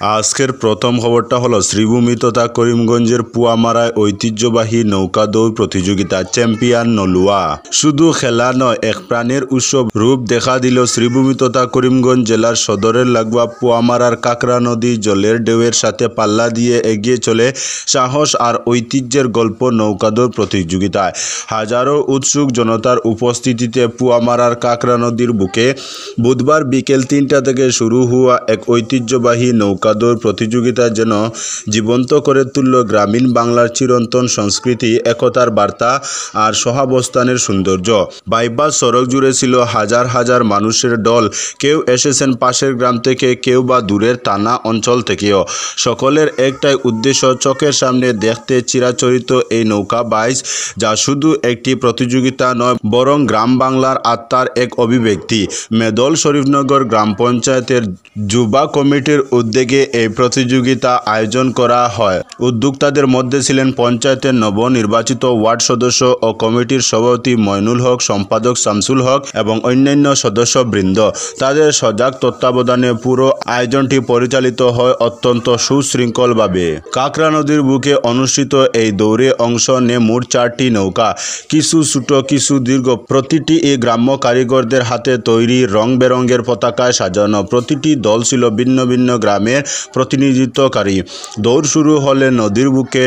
আজকের প্রথম খবরটা হলো শ্রীভূমি তথা করিমগঞ্জের পুয়ামারায় ঐতিহ্যবাহী নৌকা দৌড় প্রতিযোগিতা চ্যাম্পিয়ন নলুয়া। শুধু খেলা নয়, এক প্রাণের উৎসব রূপ দেখা দিল শ্রীভূমি তথা করিমগঞ্জ জেলার সদরের লাগোয়া পুয়ামারার কাকরা নদী। জলের ঢেউয়ের সাথে পাল্লা দিয়ে এগিয়ে চলে সাহস আর ঐতিহ্যের গল্প নৌকা দৌড় প্রতিযোগিতায়। হাজারো উৎসুক জনতার উপস্থিতিতে পুয়ামারার কাকরা নদীর বুকে বুধবার বিকেল 3টা থেকে শুরু হওয়া এক ঐতিহ্যবাহী নৌকা দৌড় প্রতিযোগিতা যেন জীবন্ত করে তুলল গ্রামীণ বাংলার চিরন্তন সংস্কৃতি, একতার বার্তা আর সহাবস্থানের সৌন্দর্য। বাইপাস সড়ক জুড়ে ছিল হাজার হাজার মানুষের দল। কেউ এসেছেন পাশের গ্রাম থেকে, কেউ বা দূরের টানা অঞ্চল থেকেও। সকলের একটাই উদ্দেশ্য, চোখের সামনে দেখতে চিরাচরিত এই নৌকা বাইচ, যা শুধু একটি প্রতিযোগিতা নয় বরং গ্রাম বাংলার আত্মার এক অভিব্যক্তি। মেদল শরীফনগর গ্রাম পঞ্চায়েতের যুবা কমিটির উদ্যোগে এই প্রতিযোগিতা আয়োজন করা হয়। উদ্যোক্তাদের মধ্যে ছিলেন পঞ্চায়েতের নবনির্বাচিত ওয়ার্ড সদস্য ও কমিটির সভাপতি মইনুল হক, সম্পাদক শামসুল হক এবং অন্যান্য সদস্যবৃন্দ। তাদের সজাগ তত্ত্বাবধানে পুরো আয়োজনটি পরিচালিত হয় অত্যন্ত সুশৃঙ্খলভাবে। কাকরা নদীর বুকে অনুষ্ঠিত এই দৌড়ে অংশ নেয় মোট 4টি নৌকা, কিছু ছোট কিছু দীর্ঘ। প্রতিটি এই গ্রাম্য কারিগরদের হাতে তৈরি রং বেরঙের পতাকায় সাজানো। প্রতিটি দল ছিল ভিন্ন ভিন্ন গ্রামের প্রতিনিধিত্বকারী। দৌড় শুরু হলে নদীর বুকে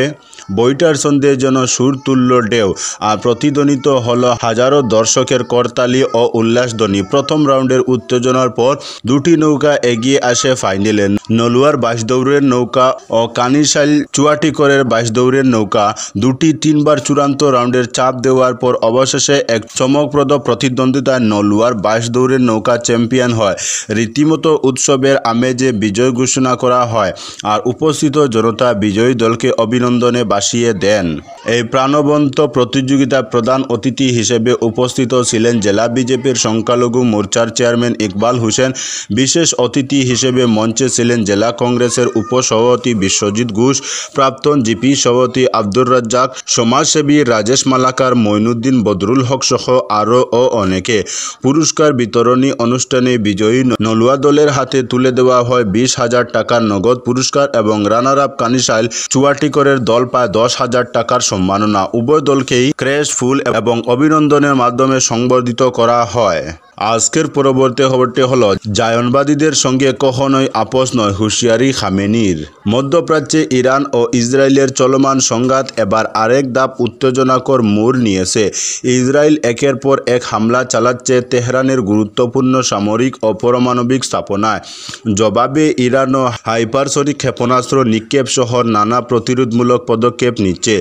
বইটার ছন্দে যেন সুর তুলল ঢেউ, আর প্রতিধ্বনিত হলো হাজারো দর্শকের করতালি ও উল্লাসধ্বনি। প্রথম রাউন্ডের উত্তেজনার পর দুটি নৌকা এগিয়ে আসে ফাইনালে। নলুয়ার বাঁশদৌড়ের নৌকা ও কানিশাইল চুয়াটিকরের বাঁশদৌড়ের নৌকা। দুটি 3বার চূড়ান্ত রাউন্ডের চাপ দেওয়ার পর অবশেষে এক চমকপ্রদ প্রতিদ্বন্দ্বিতায় নলুয়ার বাঁশদৌড়ের নৌকা চ্যাম্পিয়ন হয়। রীতিমতো উৎসবের আমেজে বিজয় ঘোষণা করা হয়, আর উপস্থিত জনতা বিজয়ী দলকে অভিনন্দনে ভাসিয়ে দেন। এই প্রাণবন্ত প্রতিযোগিতায় প্রধান অতিথি হিসেবে উপস্থিত ছিলেন জেলা বিজেপির সংখ্যালঘু মোর্চার চেয়ারম্যান ইকবাল হোসেন। বিশেষ অতিথি হিসেবে মঞ্চে ছিলেন জেলা কংগ্রেসের উপসভাপতি বিশ্বজিৎ ঘোষ, প্রাক্তন জিপি সভাপতি আব্দুর রাজ্জাক, সমাজসেবী রাজেশ মালাকার, মইনুদ্দিন বদরুল হক সহ আরও অনেকে। পুরস্কার বিতরণী অনুষ্ঠানে বিজয়ী নলুয়া দলের হাতে তুলে দেওয়া হয় 20,000 টাকার নগদ পুরস্কার এবং রানার আপ কানিশাইল চুয়াটিকরের দল পায় 10,000 টাকার সম্মাননা। উভয় দলকেই ক্রেস্ট, ফুল এবং অভিনন্দনের মাধ্যমে সংবর্ধিত করা হয়। আজকের পরবর্তী খবরটি হলো জায়নবাদীদের সঙ্গে কখনোই আপোষ নয়, হুঁশিয়ারি খামেনির। মধ্যপ্রাচ্যে ইরান ও ইসরায়েলের চলমান সংঘাত এবার আরেক ধাপ উত্তেজনাকর মোড় নিয়েছে। ইসরায়েল একের পর এক হামলা চালাচ্ছে তেহরানের গুরুত্বপূর্ণ সামরিক ও পারমাণবিক স্থাপনায়। জবাবে ইরানও হাইপারসনিক ক্ষেপণাস্ত্র নিক্ষেপ সহ নানা প্রতিরোধমূলক পদক্ষেপ নিচ্ছে।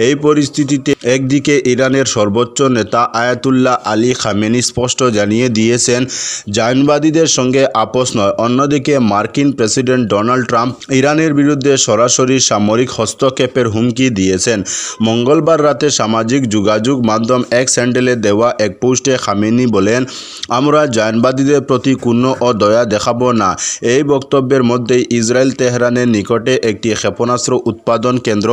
এই পরিস্থিতিতে একদিকে ইরানের সর্বোচ্চ নেতা আয়াতুল্লাহ আলী খামেনি স্পষ্ট জানিয়ে দিয়েছেন জায়নবাদীদের সঙ্গে আপোষ নয়। অন্যদিকে মার্কিন প্রেসিডেন্ট ডোনাল্ড ট্রাম্প ইরানের বিরুদ্ধে সরাসরি সামরিক হস্তক্ষেপের হুমকি দিয়েছেন। মঙ্গলবার রাতে সামাজিক যোগাযোগ মাধ্যম এক্স হ্যান্ডেলে দেওয়া এক পোস্টে খামেনি বলেন, আমরা জায়নবাদীদের প্রতি কোনো দয়া দেখাবো না। এই বক্তব্যের মধ্যেই ইসরায়েল তেহরানের নিকটে একটি ক্ষেপণাস্ত্র উৎপাদন কেন্দ্র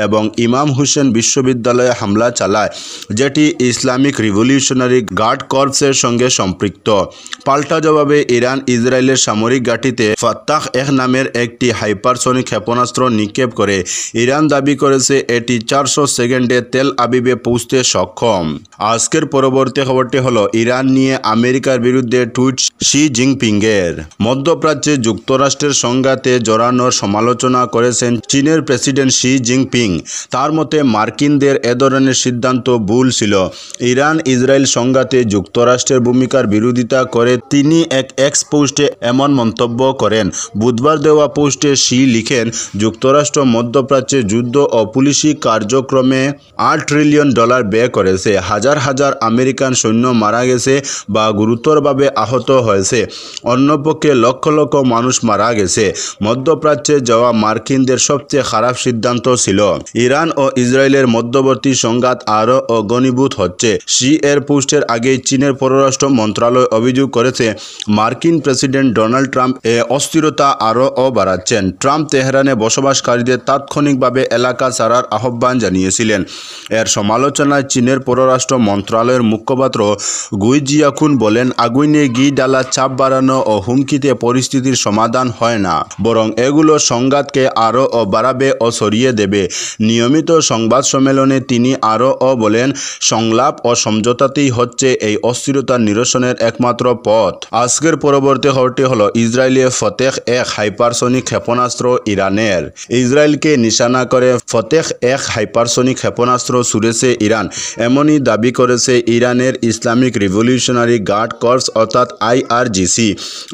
এবং ইমাম হুসেন বিশ্ববিদ্যালয়ে হামলা চালায়, যেটি ইসলামিক রিভলিউশনারি গার্ড কর্পসের সঙ্গে সম্পৃক্ত। পাল্টা জবাবে ইরান ইসরায়েলের সামরিক ঘাঁটিতে ফাত্তাহ এক নামের একটি হাইপারসনিক ক্ষেপণাস্ত্র নিক্ষেপ করে। ইরান দাবি করেছে এটি 400 সেকেন্ডে তেল আবিবে পৌঁছতে সক্ষম। আজকের পরবর্তী খবরটি হলো ইরান নিয়ে আমেরিকার বিরুদ্ধে টুইট শি জিনপিংয়ের। মধ্যপ্রাচ্যে যুক্তরাষ্ট্রের সংঘাতে জড়ানোর সমালোচনা করেছেন চীনের প্রেসিডেন্ট শি জিনপিং। তার মতে মার্কিনদের এ ধরনের সিদ্ধান্ত ভুল ছিল। ইরান ইসরায়েল সংঘাতে যুক্তরাষ্ট্রের ভূমিকার বিরোধিতা করে তিনি এক এক্স পোস্টে এমন মন্তব্য করেন। বুধবার দেওয়া পোস্টে শি লিখেন, যুক্তরাষ্ট্র মধ্যপ্রাচ্যে যুদ্ধ ও পুলিশি কার্যক্রমে $8 ট্রিলিয়ন ব্যয় করেছে। হাজার হাজার আমেরিকান সৈন্য মারা গেছে বা গুরুতরভাবে আহত হয়েছে। অন্যপক্ষে লক্ষ লক্ষ মানুষ মারা গেছে। মধ্যপ্রাচ্যে যাওয়া মার্কিনদের সবচেয়ে খারাপ সিদ্ধান্ত ছিল। ইরান ও ইসরায়েলের মধ্যবর্তী সংঘাত আরও ঘনীভূত হচ্ছে। শি এর পোস্টের আগেই চীনের পররাষ্ট্র মন্ত্রণালয় অভিযোগ করেছে মার্কিন প্রেসিডেন্ট ডোনাল্ড ট্রাম্প অস্থিরতা আরও বাড়াচ্ছেন। ট্রাম্প তেহরানে বসবাসকারীদের তাৎক্ষণিকভাবে এলাকা ছাড়ার আহ্বান জানিয়েছিলেন। এর সমালোচনায় চীনের পররাষ্ট্র মন্ত্রণালয়ের মুখপাত্র গুই জিয়াকুন বলেন, আগুনে ঘি ডালা, চাপ বাড়ানো ও হুমকিতে পরিস্থিতির সমাধান হয় না, বরং এগুলো সংঘাতকে আরও বাড়াবে ও ছড়িয়ে দেবে। নিয়মিত সংবাদ সম্মেলনে তিনি আরও বলেন, সংলাপ ও সমঝোতাতেই হচ্ছে এই অস্থিরতার নিরসনের একমাত্র পথ। আজকের পরবর্তী খবরটি হলো ইসরায়েলে ফতেহ এক হাইপারসনিক ক্ষেপণাস্ত্র ইরানের। ইসরায়েলকে নিশানা করে ফতেহ এক হাইপারসনিক ক্ষেপণাস্ত্র ছুড়েছে ইরান, এমনই দাবি করেছে ইরানের ইসলামিক রিভলিউশনারি গার্ড কর্পস অর্থাৎ IRGC।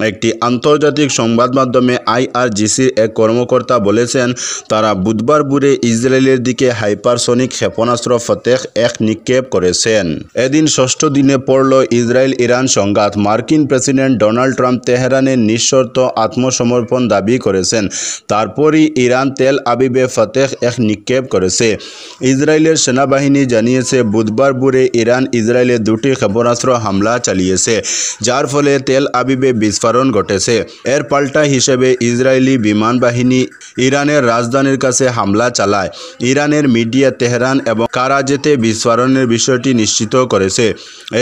একটি আন্তর্জাতিক সংবাদ মাধ্যমে IRGCর এক কর্মকর্তা বলেছেন, তারা বুধবার ভোরে ইসরায়েলের দিকে হাইপারসনিক ক্ষেপণাস্ত্র ফতেহ এক নিক্ষেপ করেছেন। এদিন ষষ্ঠ দিনে পড়ল ইসরায়েল ইরান সংঘাত। মার্কিন প্রেসিডেন্ট ডোনাল্ড ট্রাম্প তেহরানের নিঃশর্ত আত্মসমর্পণ দাবি করেছেন। তারপরই ইরান তেল আবিবে ফতেহ এক নিক্ষেপ করেছে। ইসরায়েলের সেনাবাহিনী জানিয়েছে, বুধবার ভোরে ইরান ইসরায়েলে দুটি ক্ষেপণাস্ত্র হামলা চালিয়েছে, যার ফলে তেল আবিবে বিস্ফোরণ ঘটেছে। এর পাল্টা হিসেবে ইসরায়েলি বিমান বাহিনী ইরানের রাজধানীর কাছে হামলা চালায়। ইরানের মিডিয়া তেহরান এবং কারাজেতে বিস্ফোরণের বিষয়টি নিশ্চিত করেছে।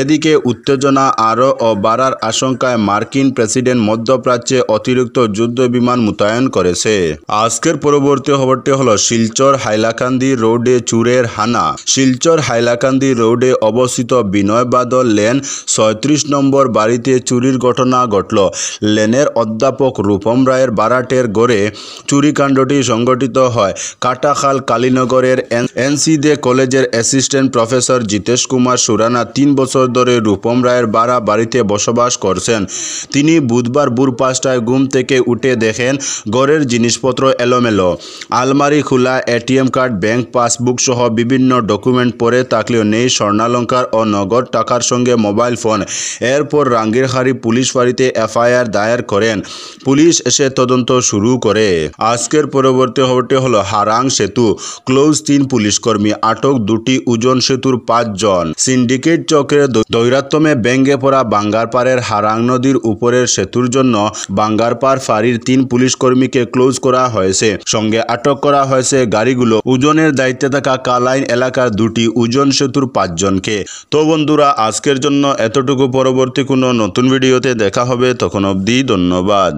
এদিকে উত্তেজনা আরও বাড়ার আশঙ্কায় মার্কিন প্রেসিডেন্ট মধ্যপ্রাচ্যে অতিরিক্ত যুদ্ধ বিমান মোতায়েন করেছে। আজকের পরবর্তী খবরটি হলো শিলচর হাইলাকান্দি রোডে চুরের হানা। শিলচর হাইলাকান্দি রোডে অবস্থিত বিনয় বাদল লেন ৩৬ নম্বর বাড়িতে চুরির ঘটনা ঘটল। লেনের অধ্যাপক রূপম রায়ের বারাটের গড়ে চুরিকাণ্ডটি সংঘটিত হয়। কাটাখাল কালীনগরের NC দে কলেজের অ্যাসিস্ট্যান্ট প্রফেসর জিতেশ কুমার সুরানা ৩ বছর ধরে রূপম রায়ের বাড়িতে বসবাস করছেন। তিনি বুধবার ভোর ৫টায় ঘুম থেকে উঠে দেখেন ঘরের জিনিসপত্র এলোমেলো, আলমারি খোলা, ATM কার্ড, ব্যাংক পাসবুক সহ বিভিন্ন ডকুমেন্ট পড়ে থাকলেও নেই স্বর্ণালঙ্কার ও নগদ টাকার সঙ্গে মোবাইল ফোন। এরপর রাঙ্গিরখাড়ি পুলিশ ফাঁড়িতে FIR দায়ের করেন। পুলিশ এসে তদন্ত শুরু করে। আজকের পরবর্তী খবরটি হলো হারাং সেতু ক্লোজ ৩ পুলিশকর্মী আটক, 2টি ওজন সেতুর 5 জন। সিন্ডিকেট চক্রের দৈরাত্ম্যে ব্যঙ্গে পড়া বাঙ্গারপাড়ের হারাং নদীর উপরের সেতুর জন্য বাঙ্গারপাড় ফাঁড়ির 3 পুলিশকর্মীকে ক্লোজ করা হয়েছে। সঙ্গে আটক করা হয়েছে গাড়িগুলো ওজনের দায়িত্বে থাকা কালাইন এলাকার 2টি ওজন সেতুর 5 জনকে। তো বন্ধুরা, আজকের জন্য এতটুকু। পরবর্তী কোনো নতুন ভিডিওতে দেখা হবে, তখন অবধি ধন্যবাদ।